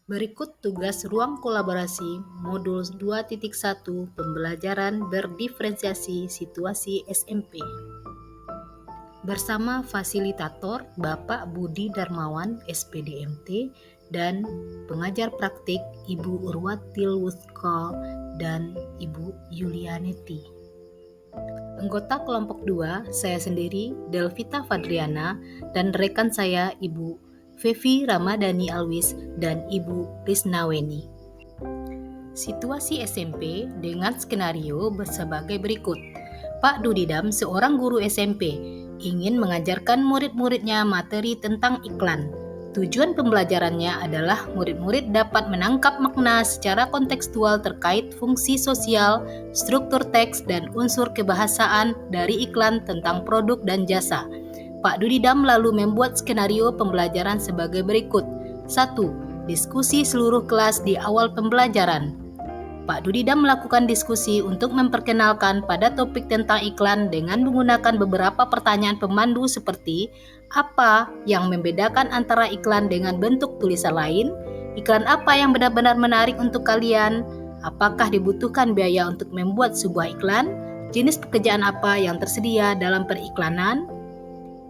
Berikut tugas ruang kolaborasi modul 2.1 pembelajaran berdiferensiasi situasi SMP. Bersama fasilitator Bapak Budi Darmawan, SPDMT, dan pengajar praktik Ibu Urwatil Wusko dan Ibu Yulianetti. Anggota kelompok 2, saya sendiri, Delvita Fadriana, dan rekan saya Ibu Fevi Ramadhani Alwis dan Ibu Risnaweni. Situasi SMP dengan skenario sebagai berikut. Pak Dudidam, seorang guru SMP, ingin mengajarkan murid-muridnya materi tentang iklan. Tujuan pembelajarannya adalah murid-murid dapat menangkap makna secara kontekstual terkait fungsi sosial, struktur teks, dan unsur kebahasaan dari iklan tentang produk dan jasa. Pak Dudidam lalu membuat skenario pembelajaran sebagai berikut. 1. Diskusi seluruh kelas di awal pembelajaran. Pak Dudidam melakukan diskusi untuk memperkenalkan pada topik tentang iklan dengan menggunakan beberapa pertanyaan pemandu seperti apa yang membedakan antara iklan dengan bentuk tulisan lain, iklan apa yang benar-benar menarik untuk kalian, apakah dibutuhkan biaya untuk membuat sebuah iklan, jenis pekerjaan apa yang tersedia dalam periklanan.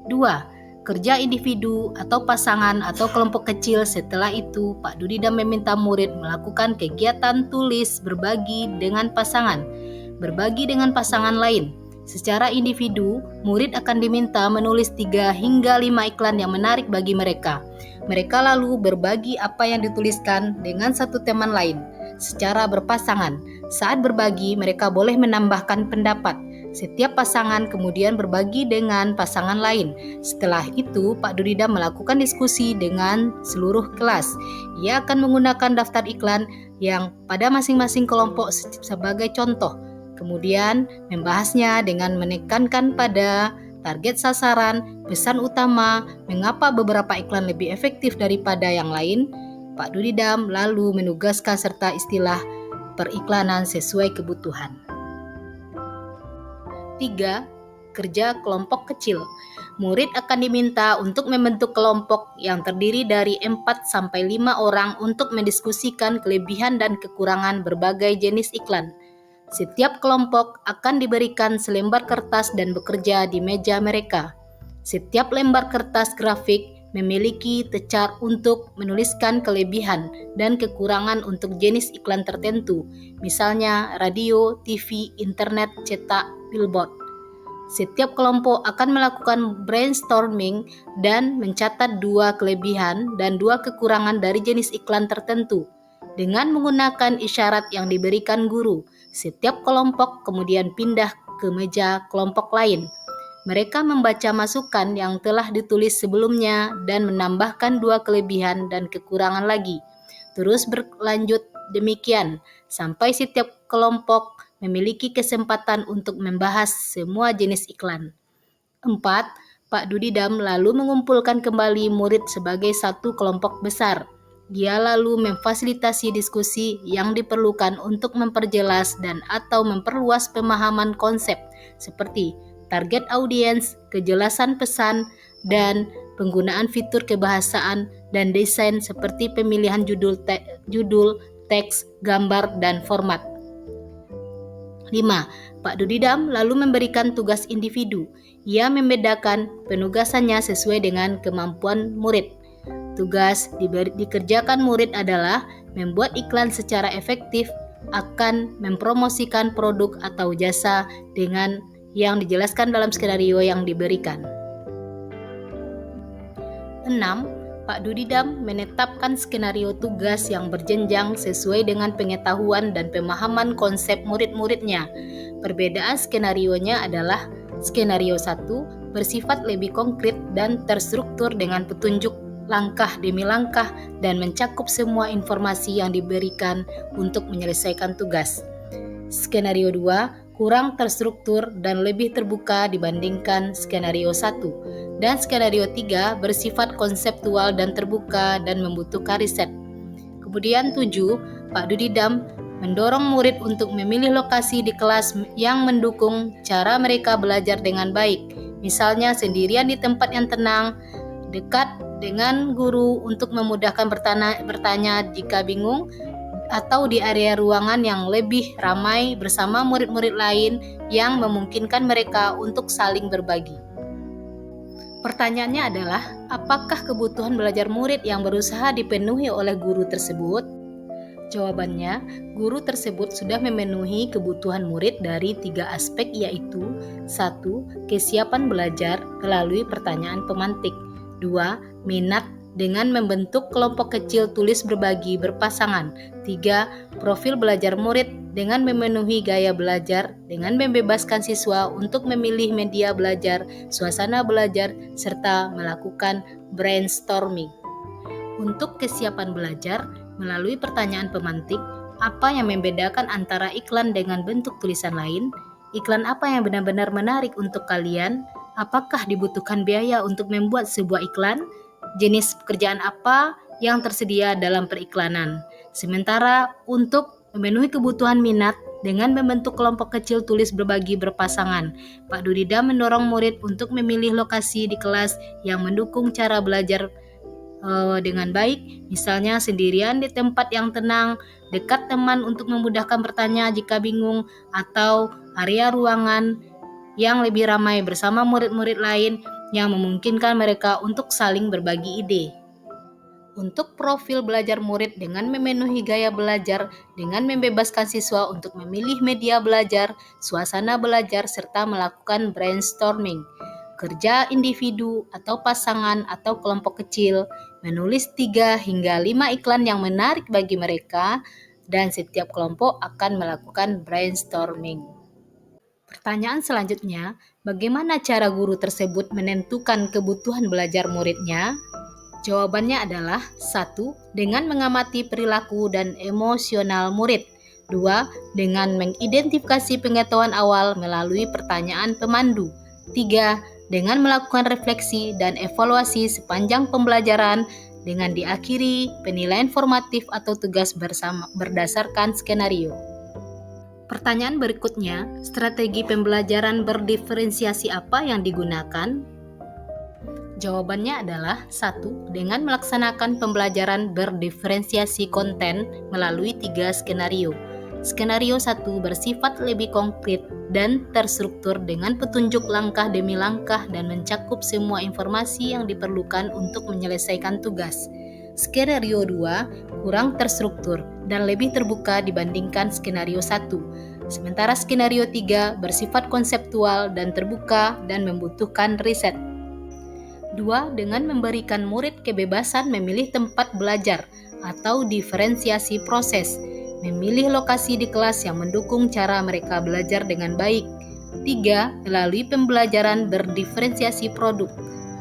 2. Kerja individu atau pasangan atau kelompok kecil. Setelah itu, Pak Dudidam meminta murid melakukan kegiatan tulis berbagi dengan pasangan lain. Secara individu, murid akan diminta menulis 3 hingga 5 iklan yang menarik bagi mereka. Mereka lalu berbagi apa yang dituliskan dengan satu teman lain. Secara berpasangan, saat berbagi mereka boleh menambahkan pendapat. Setiap pasangan kemudian berbagi dengan pasangan lain. Setelah itu, Pak Dudidam melakukan diskusi dengan seluruh kelas. Ia akan menggunakan daftar iklan yang pada masing-masing kelompok sebagai contoh. Kemudian membahasnya dengan menekankan pada target sasaran, pesan utama, mengapa beberapa iklan lebih efektif daripada yang lain. Pak Dudidam lalu menugaskan serta istilah periklanan sesuai kebutuhan. 3. Kerja kelompok kecil. Murid akan diminta untuk membentuk kelompok yang terdiri dari 4-5 orang untuk mendiskusikan kelebihan dan kekurangan berbagai jenis iklan. Setiap kelompok akan diberikan selembar kertas dan bekerja di meja mereka. Setiap lembar kertas grafik memiliki tecar untuk menuliskan kelebihan dan kekurangan untuk jenis iklan tertentu, misalnya radio, TV, internet, cetak, billboard. Setiap kelompok akan melakukan brainstorming dan mencatat 2 kelebihan dan 2 kekurangan dari jenis iklan tertentu. Dengan menggunakan isyarat yang diberikan guru, setiap kelompok kemudian pindah ke meja kelompok lain. Mereka membaca masukan yang telah ditulis sebelumnya dan menambahkan 2 kelebihan dan kekurangan lagi. Terus berlanjut demikian sampai setiap kelompok memiliki kesempatan untuk membahas semua jenis iklan. 4. Pak Dudidam lalu mengumpulkan kembali murid sebagai satu kelompok besar. Dia lalu memfasilitasi diskusi yang diperlukan untuk memperjelas dan atau memperluas pemahaman konsep seperti target audiens, kejelasan pesan, dan penggunaan fitur kebahasaan dan desain seperti pemilihan judul, teks, gambar, dan format. 5. Pak Dudidam lalu memberikan tugas individu. Ia membedakan penugasannya sesuai dengan kemampuan murid. Tugas dikerjakan murid adalah membuat iklan secara efektif, akan mempromosikan produk atau jasa dengan yang dijelaskan dalam skenario yang diberikan. 6. Pak Dudidam menetapkan skenario tugas yang berjenjang sesuai dengan pengetahuan dan pemahaman konsep murid-muridnya. Perbedaan skenarionya adalah skenario 1 bersifat lebih konkret dan terstruktur dengan petunjuk langkah demi langkah dan mencakup semua informasi yang diberikan untuk menyelesaikan tugas. Skenario 2 kurang terstruktur dan lebih terbuka dibandingkan skenario 1. Dan skenario 3 bersifat konseptual dan terbuka dan membutuhkan riset. Kemudian 7, Pak Dudidam mendorong murid untuk memilih lokasi di kelas yang mendukung cara mereka belajar dengan baik. Misalnya sendirian di tempat yang tenang dekat dengan guru untuk memudahkan bertanya jika bingung, atau di area ruangan yang lebih ramai bersama murid-murid lain yang memungkinkan mereka untuk saling berbagi. Pertanyaannya adalah, apakah kebutuhan belajar murid yang berusaha dipenuhi oleh guru tersebut? Jawabannya, guru tersebut sudah memenuhi kebutuhan murid dari 3 aspek, yaitu 1. Kesiapan belajar melalui pertanyaan pemantik. 2. Minat dengan membentuk kelompok kecil tulis berbagi berpasangan. 3. Profil belajar murid dengan memenuhi gaya belajar dengan membebaskan siswa untuk memilih media belajar, suasana belajar, serta melakukan brainstorming. Untuk kesiapan belajar melalui pertanyaan pemantik, apa yang membedakan antara iklan dengan bentuk tulisan lain? Iklan apa yang benar-benar menarik untuk kalian? Apakah dibutuhkan biaya untuk membuat sebuah iklan? Jenis pekerjaan apa yang tersedia dalam periklanan? Sementara untuk memenuhi kebutuhan minat dengan membentuk kelompok kecil tulis berbagi berpasangan, Pak Durida mendorong murid untuk memilih lokasi di kelas yang mendukung cara belajar dengan baik, misalnya sendirian di tempat yang tenang, dekat teman untuk memudahkan bertanya jika bingung, atau area ruangan yang lebih ramai bersama murid-murid lain yang memungkinkan mereka untuk saling berbagi ide. Untuk profil belajar murid dengan memenuhi gaya belajar dengan membebaskan siswa untuk memilih media belajar, suasana belajar, serta melakukan brainstorming. Kerja individu atau pasangan atau kelompok kecil, menulis 3 hingga 5 iklan yang menarik bagi mereka, dan setiap kelompok akan melakukan brainstorming. Pertanyaan selanjutnya, bagaimana cara guru tersebut menentukan kebutuhan belajar muridnya? Jawabannya adalah 1. Dengan mengamati perilaku dan emosional murid. 2. Dengan mengidentifikasi pengetahuan awal melalui pertanyaan pemandu. 3. Dengan melakukan refleksi dan evaluasi sepanjang pembelajaran dengan diakhiri penilaian formatif atau tugas bersama berdasarkan skenario. Pertanyaan berikutnya, strategi pembelajaran berdiferensiasi apa yang digunakan? Jawabannya adalah 1. Dengan melaksanakan pembelajaran berdiferensiasi konten melalui 3 skenario. Skenario 1 bersifat lebih konkret dan terstruktur dengan petunjuk langkah demi langkah dan mencakup semua informasi yang diperlukan untuk menyelesaikan tugas. Skenario 2 kurang terstruktur dan lebih terbuka dibandingkan skenario 1. Sementara skenario 3 bersifat konseptual dan terbuka dan membutuhkan riset. 2. Dengan memberikan murid kebebasan memilih tempat belajar atau diferensiasi proses, memilih lokasi di kelas yang mendukung cara mereka belajar dengan baik. 3. Melalui pembelajaran berdiferensiasi produk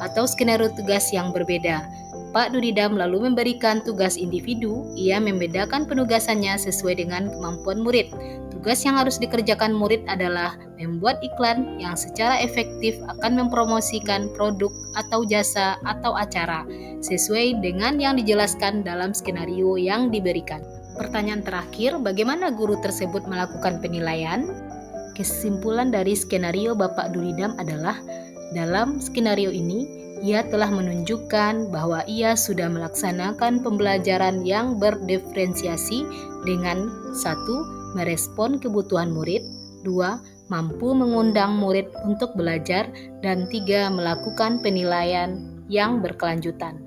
atau skenario tugas yang berbeda. Pak Duridam lalu memberikan tugas individu, ia membedakan penugasannya sesuai dengan kemampuan murid. Tugas yang harus dikerjakan murid adalah membuat iklan yang secara efektif akan mempromosikan produk atau jasa atau acara, sesuai dengan yang dijelaskan dalam skenario yang diberikan. Pertanyaan terakhir, bagaimana guru tersebut melakukan penilaian? Kesimpulan dari skenario Bapak Duridam adalah, dalam skenario ini, ia telah menunjukkan bahwa ia sudah melaksanakan pembelajaran yang berdiferensiasi dengan 1. Merespon kebutuhan murid, 2. Mampu mengundang murid untuk belajar, dan 3. Melakukan penilaian yang berkelanjutan.